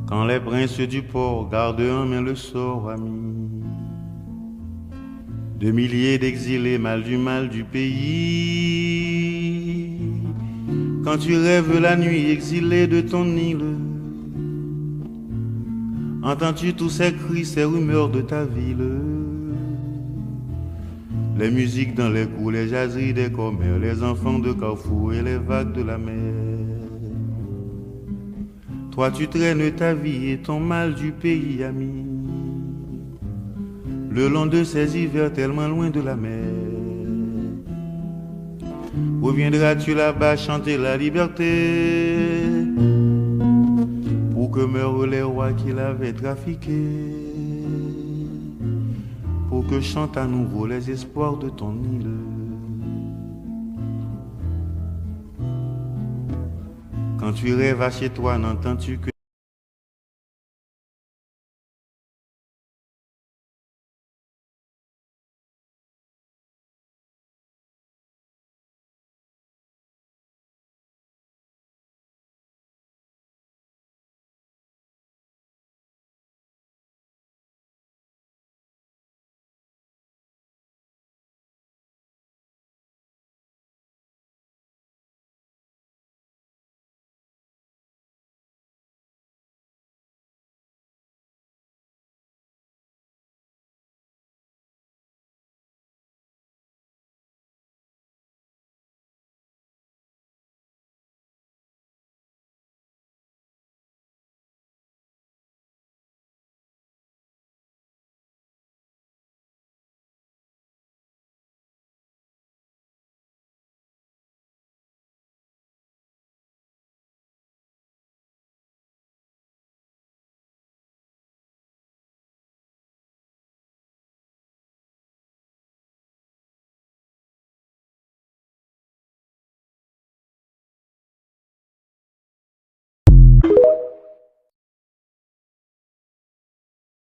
Quand les princes du port gardent en main le sort, ami, de milliers d'exilés mal du pays. Quand tu rêves la nuit exilé de ton île, entends-tu tous ces cris, ces rumeurs de ta ville? Les musiques dans les cours, les jaseries des commères, les enfants de Carrefour et les vagues de la mer. Toi tu traînes ta vie et ton mal du pays, ami, le long de ces hivers tellement loin de la mer. Reviendras-tu là-bas chanter la liberté, pour que meurent les rois qui l'avaient trafiqué, pour que chantent à nouveau les espoirs de ton île? Quand tu rêves à chez toi, n'entends-tu que